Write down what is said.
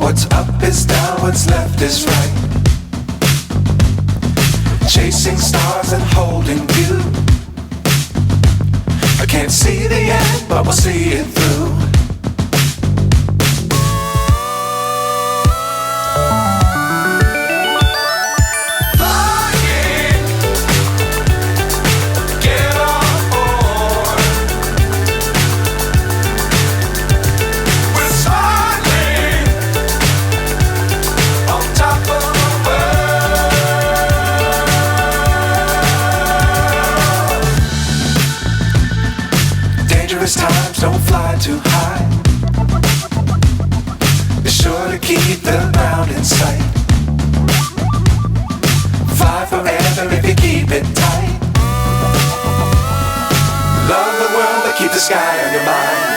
What's up is down, what's left is right. Chasing stars and holding you. I can't see the end, but we'll see it through. Times don't fly too high. Be sure to keep the ground in sight. Fly forever if you keep it tight. Love the world but keep the sky on your mind.